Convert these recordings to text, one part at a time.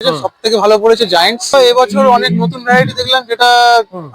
সব থেকে ভালো পড়েছে জায়ান্টস। এবছর অনেক নতুন ভ্যারাইটি দেখলাম, যেটা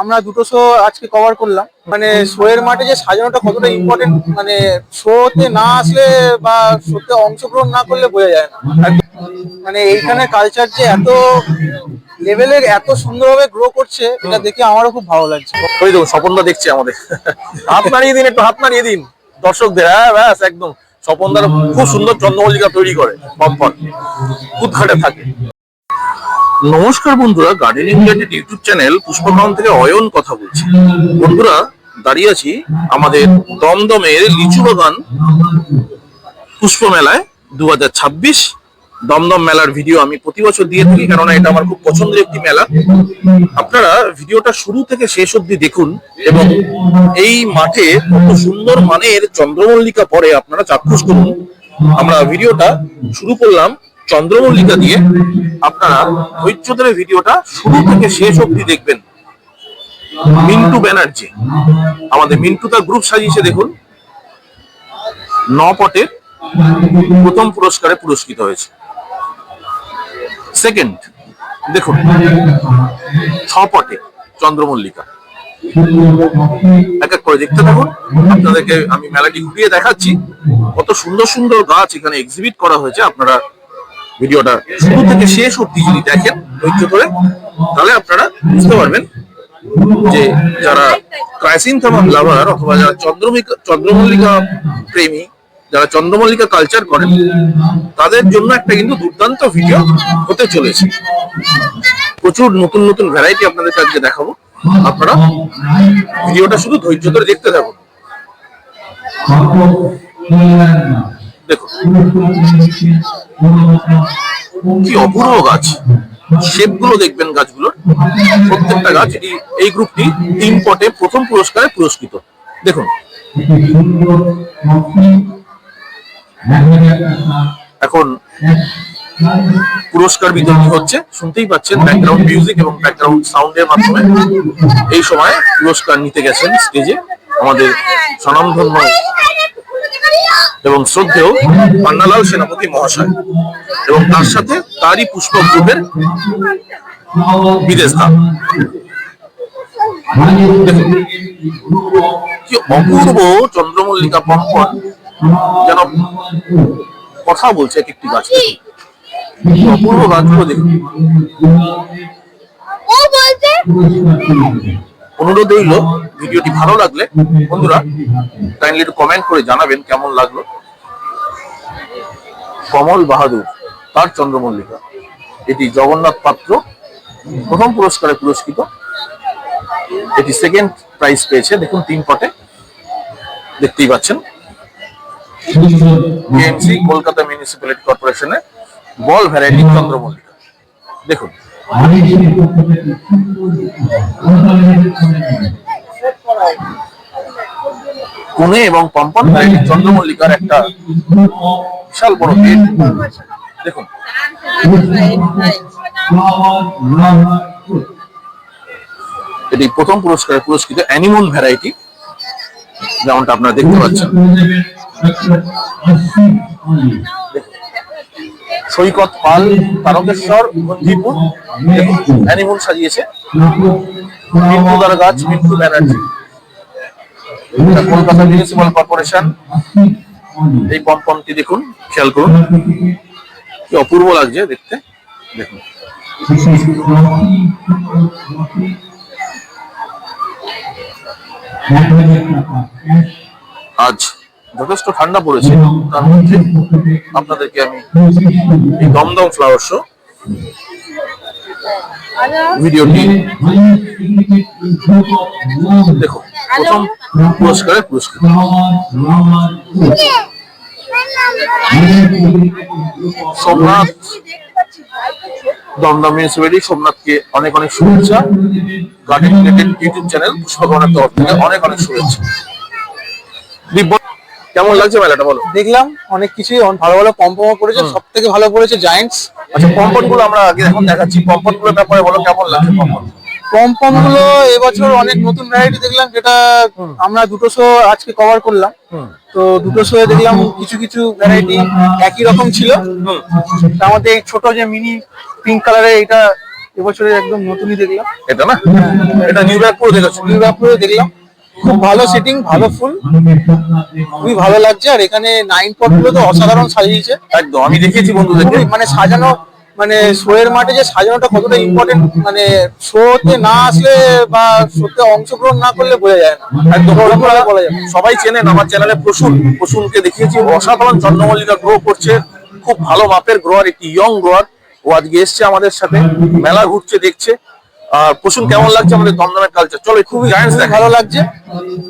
আমরা দুটো শো আজকে কভার করলাম। মানে শো এর মাঠে যে সাজানোটা কতটা ইম্পর্টেন্ট, মানে শোতে না আসলে বা শোতে অংশগ্রহণ না করলে বোঝা যায় না। মানে এইখানে কালচার যে এত লেভেলের, এত সুন্দরভাবে গ্রো করছে, এটা দেখে আমারও খুব ভালো লাগছে। ওই দেখুন স্বপনদা দেখছে আমাদের, হাত নাড়িয়ে দিন, একটু হাত নাড়িয়ে দিন দর্শকদের। হ্যাঁ ব্যাস একদম, স্বপনদার খুব সুন্দর চন্দ্রমল্লিকা তৈরি করে, পপকর্ন উৎখাটে থাকে। নমস্কার বন্ধুরা, গার্ডেনিং রিলেটেড ইউটিউব চ্যানেল পুষ্পগ্রাম থেকে অয়ন কথা বলছি। বন্ধুরা, দাঁড়িয়ে আছি আমাদের দমদমের লিচু বাগান পুষ্প মেলায় 2026। দমদম মেলার ভিডিও আমি প্রতি বছর দিয়ে থাকি, কেননা এটা আমার খুব পছন্দের একটি মেলা। আপনারা ভিডিওটা শুরু থেকে শেষ অবধি দেখুন এবং এই মাঠে কত সুন্দর মানের চন্দ্রমল্লিকা পড়ে আপনারা চাক্ষুষ করুন। আমরা ভিডিওটা শুরু করলাম চন্দ্রমল্লিকা দিয়ে। আপনারা ধৈর্য ধরে ভিডিওটা শুরু থেকে শেষ অবধি দেখবেন। মিন্টু ব্যানার্জি, আমাদের মিন্টু তার গ্রুপ সাজিয়েছে দেখুন। 9 পটের প্রথম পুরস্কারে পুরস্কৃত হয়েছে। সেকেন্ড দেখুন 6 পটে চন্দ্রমল্লিকা। এক এক করে দেখতে থাকুন, আপনাদেরকে আমি মেলাটি ঘুরিয়ে দেখাচ্ছি। কত সুন্দর সুন্দর গাছ এখানে এক্সিবিট করা হয়েছে। আপনারা ভিডিওটা শুরু থেকে শেষ অবধি যদি দেখেন ধৈর্য ধরে, তাহলে আপনারা বুঝতে পারবেন যে যারা ক্রাইসিনথামাম লাভার অথবা যারা চন্দ্রমল্লিকা প্রেমী, যারা চন্দ্রমল্লিকা কালচার করেন, তাদের জন্য একটা কিন্তু দুর্দান্ত ভিডিও হতে চলেছে। প্রচুর নতুন নতুন ভ্যারাইটি আপনাদেরকে আজকে দেখাবো। আপনারা ভিডিওটা শুধু ধৈর্য ধরে দেখতে থাকুন। দেখুন কি অপূর্ব গাছ, শেপ গুলো দেখবেন গাছগুলোর, প্রত্যেকটা গাছ। এই গ্রুপটি 3 পটে প্রথম পুরস্কারে পুরস্কৃত। দেখুন এখন পুরস্কার বিতরণ হচ্ছে, শুনতেই পাচ্ছেন ব্যাকগ্রাউন্ড মিউজিক এবং ব্যাকগ্রাউন্ড সাউন্ডের মাধ্যমে। এই সময় পুরস্কার নিতে গেছেন স্টেজে আমাদের স্বনামধন্য এবং শ্রদ্ধেয় পান্নালাল সেনাপতি মহাশয়, এবং তার সাথে তারই পুষ্পক গ্রুপের বিদেশ ধাম। কি অপূর্ব চন্দ্রমল্লিকা পম্পন, যেন কথা বলছে এক একটি গাছ। অপূর্ব গাছগুলো দেখুন। অনুরোধ রইল, ভিডিওটি ভালো লাগলে বন্ধুরা কাইন্ডলি একটু কমেন্ট করে জানাবেন কেমন লাগলো। কমল বাহাদুর তার চন্দ্রমল্লিকা, এটি জগন্নাথ পাত্র প্রথম পুরস্কারে পুরস্কৃত। এটি সেকেন্ড প্রাইজ পেয়েছে। দেখুন 3 পটে, দেখতেই পাচ্ছেন। বিএমসি কলকাতা মিউনিসিপ্যালিটি কর্পোরেশনের বল ভ্যারাইটি চন্দ্রমল্লিকা দেখুন। কোনে এবং পম্পন ভ্যারাইটি চন্দ্রমল্লিকার একটা বিশাল বড় বেড দেখুন। এটি প্রথম পুরস্কারে পুরস্কৃত অ্যানিমন ভ্যারাইটি, যেমনটা আপনারা দেখতে পাচ্ছেন। সৈকত পাল তারকেশ্বর গঞ্জিপুর অ্যানিমল সাজিয়েছে। মিন্টুদার গাছ মিন্টু ব্যানার্জি, কলকাতা মিউনিসিপাল কর্পোরেশন। এই পম্পমটি দেখুন, খেয়াল করুন কি অপূর্ব লাগছে দেখতে। দেখুন আজ যথেষ্ট ঠান্ডা পড়েছে, তার মধ্যে আপনাদেরকে আমি এই দমদম ফ্লাওয়ার শো ভিডিওটি দেখুন। প্রথম পুরস্কারে পুরস্কৃত সোমনাথ, দমদম মিউনিসিপ্যালিটি সোমনাথকে অনেক অনেক শুভেচ্ছা। গার্ডেন রিলেটেড ইউটিউব চ্যানেল পুষ্পগ্রামের তরফ থেকে অনেক অনেক শুভেচ্ছা। কেমন লাগছে মেলাটা বলো? দেখলাম অনেক কিছুই ভালো ভালো পম্পম পড়েছে, সব থেকে ভালো পড়েছে জায়ান্টস। আচ্ছা, পম্পন গুলো আমরা আগে এখন দেখাচ্ছি, পম্পন গুলোর ব্যাপারে বলো কেমন লাগছে। পম্পম গুলো এবছর অনেক নতুন ভ্যারাইটি দেখলাম, যেটা আমরা দুটো শো আজকে কভার করলাম। তো দুটো শো দেখলাম কিছু কিছু ভ্যারাইটি একই রকম ছিল। তার মধ্যে ছোট যে মিনি পিঙ্ক কালারের, এটা এবছরের একদম নতুনই দেখলাম। এটা না, এটা নিউ ব্যারাকপুর দেখেছো? নিউ ব্যারাকপুরে দেখলাম, খুব ভালো সেটিং, ভালো ফুল, খুবই ভালো লাগছে। আর এখানে 9 পট গুলো তো অসাধারণ সাজিয়েছে একদম, আমি দেখিয়েছি বন্ধুদেরকে। মানে সাজানো, মানে শো এর মাঠে যে সাজানোটা কতটা ইম্পর্টেন্ট, মানে শোতে না আসলে বা শোতে অংশগ্রহণ না করলে বোঝা যায় না। একদম বলা যায় না। সবাই চেনেন আমার চ্যানেলে প্রসূনকে দেখিয়েছি, অসাধারণ চন্দ্রমল্লিকা গ্রো করছে, খুব ভালো মাপের গ্রোয়ার, একটি ইয়ং গ্রোয়ার। ও আজকে এসছে আমাদের সাথে, মেলা ঘুরছে, দেখছে। আর প্রসূন কেমন লাগছে আমাদের দমদমের কালচার? চলো খুব জায়ান্টস খুবই ভালো লাগছে,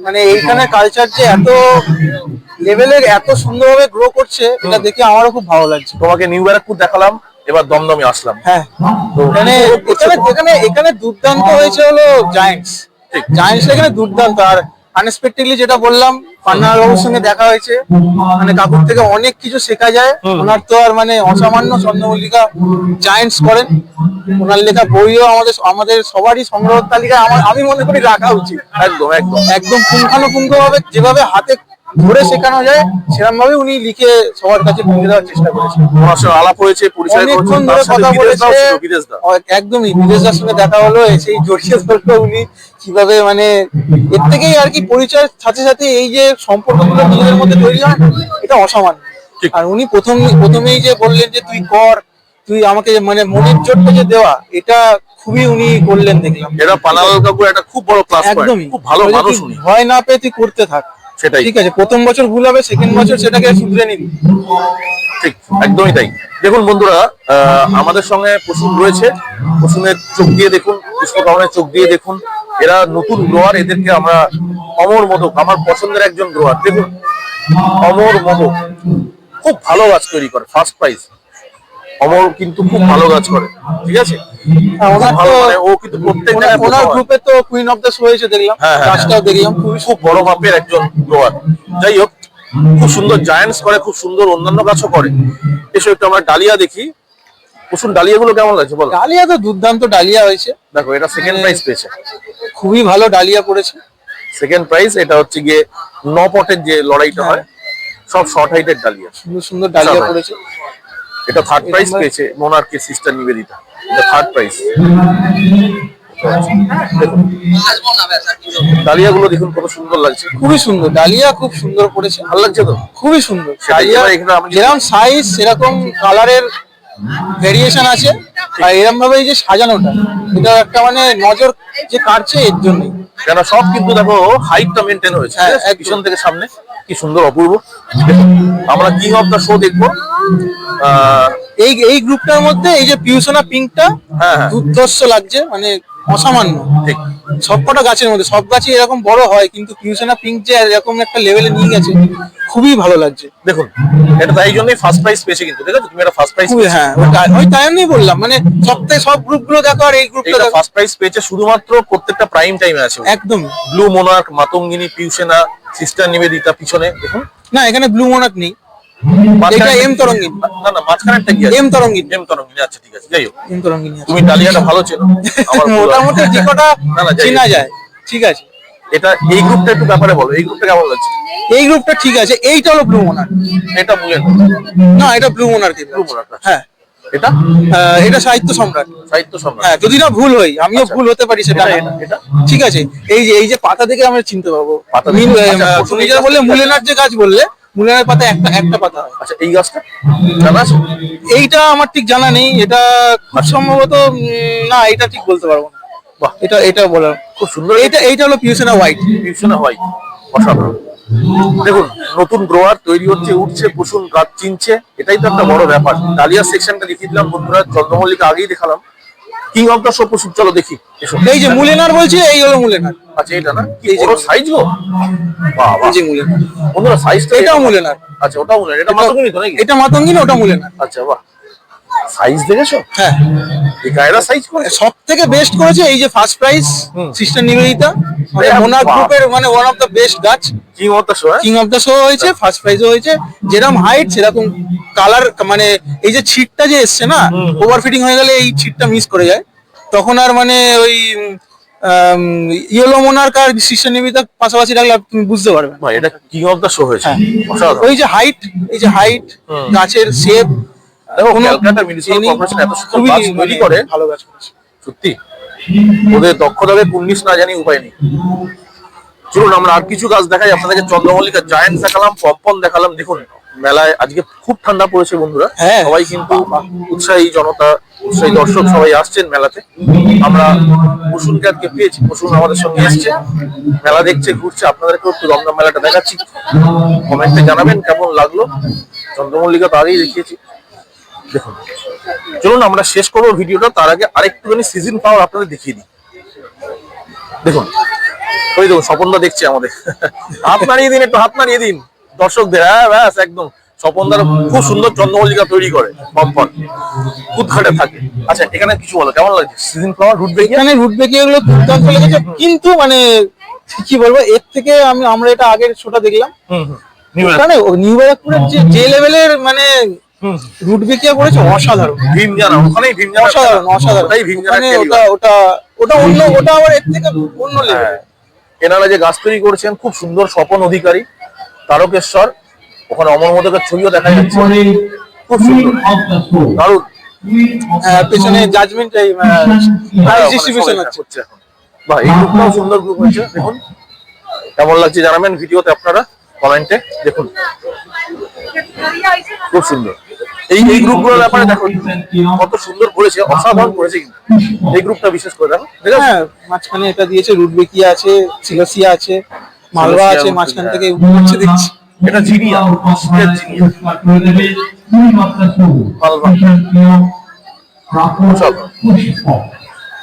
মানে এইখানে কালচার যে এত লেভেলের, এত সুন্দরভাবে গ্রো করছে, এটা দেখে আমারও খুব ভালো লাগছে। তোমাকে নিউ ব্যারাকপুর দেখালাম, এবার দমদমে আসলাম। হ্যাঁ, এখানে এখানে এখানে দুর্দান্ত হয়েছে হলো জায়ান্টস। জায়ান্টস এখানে দুর্দান্ত। আর আনএক্সপেক্টেডলি যেটা বললাম, পান্না বাবুর সঙ্গে দেখা হয়েছে, মানে কাকুর থেকে অনেক কিছু শেখা যায়। ওনার তো আর মানে অসামান্য চন্দ্রমল্লিকা জায়ান্টস করেন, ওনার লেখা বইও আমাদের সবারই সংগ্রহ তালিকায় আমি মনে করি রাখা উচিত। একদম একদম একদম পুঙ্খানুপুঙ্খ ভাবে, যেভাবে হাতে ধরে শেখানো যায় সেরকম ভাবে উনি লিখে সবার কাছে পৌঁছে দেওয়ার চেষ্টা করেছেন। ওনার সঙ্গে আলাপ হয়েছে, পরিচয় অনেকক্ষণ করেছেন, ধরে তার সাথে কথা বিদেশ দাও বলেছে, ছিল, বিদেশ দাও। একদমই বিদেশদার সঙ্গে দেখা হলো, সেই জড়িয়ে ধরলো উনি কিভাবে, মানে এর থেকেই আর কি পরিচয়ের সাথে সাথে এই যে সম্পর্কগুলো নিজেদের মধ্যে তৈরি হয়, এটা অসামান্য। ঠিক। আর উনি প্রথমেই যে বললেন যে তুই কর, তুই আমাকে মানে মনের জোরটা যে দেওয়া, এটা খুবই উনি করলেন দেখলাম। এটা পানালাল কাকুর একটা খুব বড় প্লাস পয়েন্ট, একদমই, খুব ভালো মানুষ উনি। ভয় না পেয়ে তুই করতে থাক, সেটাই ঠিক আছে। প্রথম বছর ভুল হবে, সেকেন্ড বছর সেটাকে শুধরে নিবি। ঠিক, একদমই তাই। দেখুন বন্ধুরা, আমাদের সঙ্গে প্রসূন রয়েছে, প্রসূনের চোখ দিয়ে দেখুন, পুষ্পকামনের চোখ দিয়ে দেখুন। এরা নতুন গ্রোয়ার, এদেরকে আমরা অমর মোদক, আমার পছন্দের একজন গ্রোয়ার। দেখুন অমর মোদক খুব ভালো গাছ তৈরি করে, ফার্স্ট প্রাইজ। অমর কিন্তু খুব ভালো গাছ করে, ঠিক আছে। ওনার ভালো, তো মানে ও কিন্তু প্রত্যেক জায়গায় ওনার প্রথম হয়। গ্রুপে তো কুইন অফ দ্য শো হয়েছে দেখলাম, হ্যাঁ, হ্যাঁ, কাজটাও দেখলাম, খুবই খুব বড় মাপের একজন গ্রোয়ার। যাই হোক, খুব সুন্দর জায়ান্টস করে, খুব সুন্দর অন্যান্য গাছও করে। এসো একটু আমরা ডালিয়া দেখি। প্রচুর ডালিয়া গুলো কেমন লাগছে বলো? ডালিয়া তো দুর্দান্ত ডালিয়া হয়েছে, দেখো এটা সেকেন্ড প্রাইজ পেয়েছে, খুবই ভালো ডালিয়া পড়েছে। Second prize. এটা হচ্ছে গিয়ে 9 পটের যে লড়াইটা হয়, সব শর্ট হাইটের ডালিয়া, সুন্দর সুন্দর ডালিয়া পড়েছে। এটা থার্ড প্রাইজ পেয়েছে মোনার্কের সিস্টার নিবেদিতা, এটা থার্ড প্রাইজ। দেখুন ডালিয়া গুলো দেখুন কত সুন্দর লাগছে, খুবই সুন্দর ডালিয়া, খুব সুন্দর পড়েছে, ভালো লাগছে তো? খুবই সুন্দর সেটাই, ডালিয়া। এবার এখানে আমি যেরকম সাইজ সেরকম কালারের ভেরিয়েশন আছে, আর এরকম ভাবে এই যে সাজানোটা, এটা একটা মানে নজর যে কাটছে এর জন্যই। কেন সব কিন্তু দেখো হাইটটা মেনটেন হয়েছে, হ্যাঁ, একদম। পিছন থেকে সামনে কি সুন্দর, অপূর্ব। দেখুন, আমরা কিং অফ দ্য শো দেখবো। এই গ্রুপটার মধ্যে এই যে পিউসোনা পিঙ্কটা হ্যাঁ, হ্যাঁ। দুর্ধর্ষ লাগছে, মানে অসামান্য। ঠিক। সবকটা গাছের মধ্যে, সব গাছই এরকম বড় হয়, কিন্তু পিউসোনা পিঙ্ক যে এরকম একটা লেভেলে নিয়ে গেছে, খুবই ভালো লাগছে। দেখুন এটা তাই জন্যই ফার্স্ট প্রাইজ পেয়েছে, কিন্তু দেখো তুমি এটা ফার্স্ট প্রাইজ খুবই, হ্যাঁ, ওই তাই আমি বললাম, মানে সপ্তাহে সব গ্রুপগুলো দেখো আর এই গ্রুপটা এটা দেখো। ফার্স্ট প্রাইজ পেয়েছে শুধুমাত্র, প্রত্যেকটা প্রাইম টাইমে আছে। একদম ব্লু মোনার্ক, মাতঙ্গিনী, পিউসেনা, সিস্টার নিবেদিতা পিছনে দেখুন। না, এখানে ব্লু মোনাক নেই, এটা এম তরঙ্গিনী। না না, মাঝখানেরটা কি আছে? এম তরঙ্গিনী। এম তরঙ্গিনী, আচ্ছা ঠিক আছে। যাই হোক, এম তরঙ্গিনী আছে। তুমি ডালিয়াটা ভালো চেনো, আমার ভুল হয়। মোটামুটি যে কটা না, না, যাই হোক। চেনা যায়, ঠিক আছে। এটা এই গ্রুপটা একটু ব্যাপারে বলো, এই গ্রুপটা কেমন লাগছে? এই গ্রুপটা ঠিক আছে, এইটা হলো ব্লু মোনাক। এটা বুঝলেন? না, এটা ব্লু মোনাক। ব্লু মোনার্ক, হ্যাঁ, এটা এটা সাহিত্য সম্রাট। সাহিত্য সম্রাট। হ্যাঁ, যদি না ভুল হই, আমিও আচ্ছা। ভুল হতে পারি, সেটা এটা, না। এটা? ঠিক আছে, এই যে পাতা দেখে আমরা চিনতে পারবো। পাতা দেখে? আচ্ছা, তুমি যেটা বললে মুলেনার যে গাছ বললে, মুলেনার পাতা একটা পাতা হয়। আচ্ছা, এই গাছটা জানা আছে? এইটা আমার ঠিক জানা নেই, এটা খুব সম্ভবত না, এটা ঠিক বলতে পারবো না। বাহ, এটা বলার খুব সুন্দর। এইটা হলো পিউসেনা হোয়াইট। পিউসেনা হোয়াইট, অসাধারণ। দেখুন নতুন গ্রোয়ার তৈরি হচ্ছে, উঠছে, প্রচুর গাছ চিনছে, এটাই তো একটা বড় ব্যাপার। ডালিয়া সেকশনটা দেখিয়ে দিলাম বন্ধুরা, চন্দ্রমল্লিকা আগেই দেখালাম। কিং অফ দ্য শো প্রচুর, চলো দেখি। এসো। এই যে মুলেনার বলছি, এই হলো মুলেনার। আচ্ছা, এটা না, কি এই যে বড় সাইজ গো, বাহ বাহ। এই যে মুলেনার, বন্ধুরা সাইজটা এটাও মুলেনার। আচ্ছা, ওটাও মুলেনার, এটা মাতঙ্গিনী তো নাকি? এটা মাতঙ্গিনী, ওটা মুলেনার। আচ্ছা, বাহ, সাইজ দেখেছো? হ্যাঁ, এই গায়রা সাইজ করে সব থেকে বেস্ট করেছে এই যে ফার্স্ট প্রাইজ সিস্টার নিবেদিতা, মানে বাহ। মোনাক গ্রুপের মানে ওয়ান অফ দ্য বেস্ট গাছ। King of the show. King of the show হয়েছে, ফার্স্ট প্রাইজও হয়েছে। যেরকম হাইট সেরকম কালার, মানে এই যে ছিটটা যে এসছে না, ওভার ফিটিং হয়ে গেলে এই ছিটটা মিস করে যায়, তখন আর মানে ওই ইয়েলো মোনার্ক আর সিস্টার নিবেদিতা পাশাপাশি রাখলে তুমি বুঝতে পারবে। ভাই এটা কিং অফ দ্য শো হয়েছে, হ্যাঁ। অসাধারণ। ওই যে হাইট, এই যে হাইট, গাছের শেপ, দেখো কোনো ক্যালকাটা মিউনিসিপাল training কর্পোরেশন এত সুন্দর খুবই গাছ তৈরি করে, ভালো কাজ করেছে। সত্যি ওদের দক্ষতাকে কুর্নিশ না জানি উপায় নেই। চলুন আমরা আর কিছু গাছ দেখাই আপনাদেরকে। চন্দ্রমল্লিকা জায়ান্ট দেখালাম, পম্পন দেখালাম। দেখুন মেলায় আজকে খুব ঠান্ডা পড়েছে বন্ধুরা, হ্যাঁ। সবাই কিন্তু উৎসাহী জনতা, উৎসাহী দর্শক সবাই আসছেন মেলাতে। আমরা কুসুমকে আজকে পেয়েছি, কুসুম আমাদের সঙ্গে এসছে, মেলা দেখছে, ঘুরছে। আপনাদেরকেও একটু দমদম মেলাটা দেখাচ্ছি, কমেন্টে জানাবেন কেমন লাগলো। চন্দ্রমল্লিকা তো আগেই দেখিয়েছি, দেখুন। চলুন আমরা শেষ করবো ভিডিওটা, তার আগে আরেকটুখানি সিজন ফ্লাওয়ার আপনাদের দেখিয়ে দিই। দেখুন ওই দেখুন স্বপনদা দেখছে আমাদের, হাত নাড়িয়ে দিন, একটু হাত নাড়িয়ে দিন দর্শকদের। হ্যাঁ ব্যাস একদম, স্বপনদার খুব সুন্দর চন্দ্রমল্লিকা তৈরি করে, পম্পন কুদঘাটে থাকে। আচ্ছা এখানে কিছু বলো, কেমন লাগছে সিজন ফ্লাওয়ার রুট বেকিয়া? এখানে রুট বেকিয়া গুলো দুর্দান্ত লেগেছে, কিন্তু মানে কি বলবো, এর থেকে আমরা এটা আগের শোটা দেখলাম ওখানে নিউ ব্যারাকপুরের যে লেভেলের মানে রুট বেকিয়া করেছে, অসাধারণ। ভীমজানা, ওখানেই ভীমজানা, অসাধারণ অসাধারণ। ওটাই ভীমজানা মানে কেরি ওটা ওটা ওটা অন্য, ওটা আবার এর থেকে অন্য লেভেল। এনারা যে গাছ তৈরি করেছেন খুব সুন্দর, স্বপন অধিকারী, তারকেশ্বর, ওখানে অমর মোদকের ছবিও দেখা যাচ্ছে, খুব সুন্দর, দারুণ। পেছনে জাজমেন্ট ডিস্ট্রিবিউশন হচ্ছে। এখন বাহ, এই গ্রুপটাও সুন্দর গ্রুপ হয়েছে। দেখুন কেমন লাগছে জানাবেন ভিডিওতে আপনারা কমেন্টে। দেখুন খুব সুন্দর। এই গ্রুপগুলোর ব্যাপারে দেখো কত সুন্দর করেছে, অসাধারণ করেছে কিন্তু এই গ্রুপটা বিশেষ করে। দেখো ঠিক আছে, হ্যাঁ মাঝখানে এটা দিয়েছে, রুট বেকিয়া আছে, সিলোসিয়া আছে, মালবা আছে, মাঝখান থেকে উঠছে দেখছি। এটা জিনিয়া,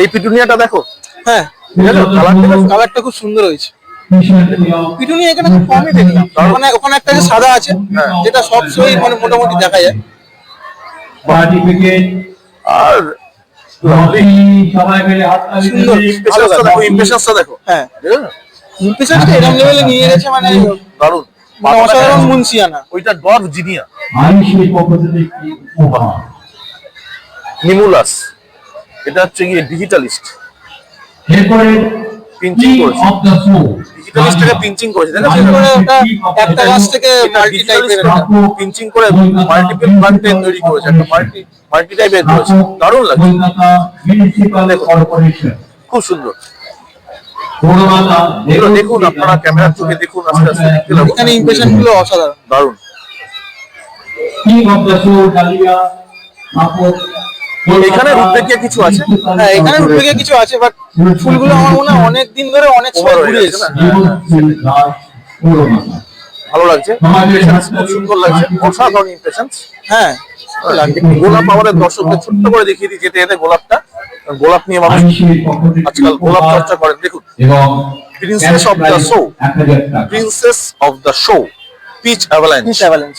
এই পিটুনিয়াটা দেখো, হ্যাঁ কালারটা খুব সুন্দর হয়েছে। পিটুনিয়া এখানে খুব কমই দেখলাম, ওখানে একটা যে সাদা আছে, যেটা সব সময় মানে মোটামুটি দেখা যায়। আর সুন্দর, ভালো গাছ। দেখো, ইমপ্রেশনসটা দেখো, হ্যাঁ ইমপ্রেশনসটা এরকম লেভেলে নিয়ে গেছে, মানে দারুণ, মানে অসাধারণ মুন্সিয়ানা। ওইটা ডর্ফ জিনিয়া, নিমুলাস, এটা হচ্ছে গিয়ে ডিজিটালিস্ট, পিঞ্চিং করেছে, ডিজিটালিস্টটাকে পিঞ্চিং করেছে, দেখো ওটা একটা গাছ থেকে মাল্টি টাইপের পিঞ্চিং করে মাল্টিপল প্লান্টে তৈরি করেছে, একটা মাল্টি টাইপের করেছে, দারুণ লাগছে, খুব সুন্দর। এগুলো দেখুন আপনারা ক্যামেরার চোখে দেখুন, আস্তে আস্তে দেখতে লাগবে। এখানে ইমপ্রেশন গুলো অসাধারণ, দারুণ। এখানে রুটবেকিয়া কিছু আছে, হ্যাঁ এখানে রুটবেকিয়া কিছু আছে, বাট ফুলগুলো আমার মনে হয় অনেক দিন ধরে অনেক সময় ঘুরে এসেছে। ভালো লাগছে, impressions খুব সুন্দর লাগছে, অসাধারণ ইমপ্রেশনস। হ্যাঁ গোলাপ আমাদের দর্শকদের ছোট্ট করে দেখিয়ে দিই যেতে যেতে গোলাপটা। গোলাপ নিয়ে মানুষ আজকাল গোলাপ চর্চা করেন। দেখুন princess of the show, princess of the show, peach avalanche.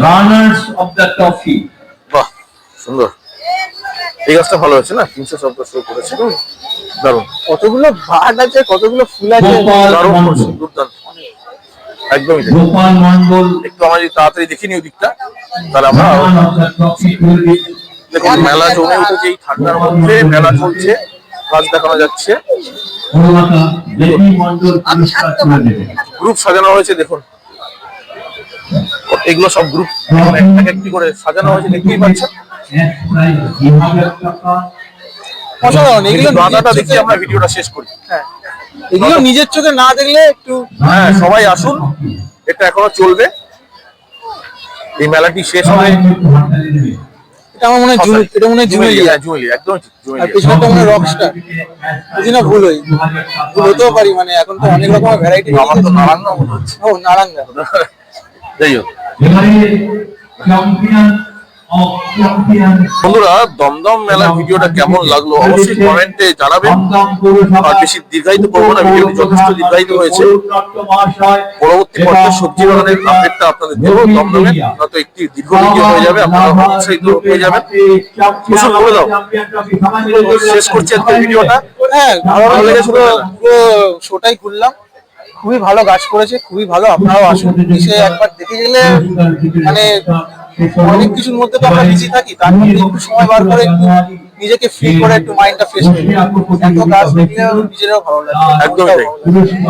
Runners of the trophy. বাহ সুন্দর, এই গাছটা ভালো হয়েছে না, প্রিন্সেস অফ দ্য শো করেছে, দারুণ। কতগুলো ভাট আছে, কতগুলো ফুল আছে, দারুণ করেছে, দুর্দান্ত, একদমই তাই। গোপাল মন্ডল একটু আমরা যদি তাড়াতাড়ি দেখিনি ওই দিকটা, তাহলে আমরা দেখুন মেলা জমে উঠেছে, এই ঠান্ডার মধ্যে মেলা চলছে, গাছ দেখানো যাচ্ছে, কলকাতা দেবী মন্ডল পুরস্কার তুলে দেবে। গ্রুপ সাজানো হয়েছে। দেখুন এগুলো সব গ্রুপ এক একটি করে সাজানো হয়েছে, দেখতেই পাচ্ছেন। অসাধারণ। এগুলো দাদাটা দেখি আমরা ভিডিওটা শেষ করি। হ্যাঁ এগুলো নিজের চোখে না দেখলে একটু, হ্যাঁ সবাই আসুন, এটা এখনো চলবে, এই মেলাটি শেষ হবে। এটা আমার মনে হয় এটা মনে হয় জুয়েলিয়া, জুয়েলি, একদম ঠিক, আর জুয়েলি। পেছনটা মনে হয় রকস্টার, যদি না ভুল হতেও পারি, মানে এখন তো অনেক রকমের ভ্যারাইটি। আমার তো নারাঙ্গা মনে হচ্ছে। ও নারাঙ্গা। যাই হোক বন্ধুরা, দমদম মেলার ভিডিওটা কেমন লাগলো অবশ্যই কমেন্টে জানাবেন। আর বেশি দীর্ঘায়িত করবো না, ভিডিওটি যথেষ্ট দীর্ঘায়িত হয়েছে। পরবর্তী পর্যায়ে সবজি বাগানের আপডেটটা আপনাদের দেবো দমদমে, নয়তো একটি দীর্ঘ ভিডিও হয়ে যাবে, আপনারা উৎসাহিত হয়ে যাবেন। কুসুম বলে দাও, শেষ করছি আজকের ভিডিওটা। হ্যাঁ ভালো লেগেছে, পুরো শোটাই ঘুরলাম, খুবই ভালো গাছ করেছে, খুবই ভালো। আপনারাও আসুন, এসে একবার দেখে গেলে মানে অনেক কিছুর মধ্যে তো আমরা বিজি থাকি, তার মধ্যে একটু সময় বার করে একটু নিজেকে ফ্রি করে একটু মাইন্ডটা ফ্রেশ করে এত গাছ দেখলে নিজেরও ভালো লাগে। একদমই তাই।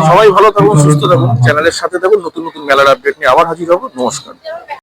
সবাই ভালো থাকুন, সুস্থ থাকুন, চ্যানেলের সাথে থাকুন, নতুন নতুন মেলার আপডেট নিয়ে আবার হাজির হবো। নমস্কার।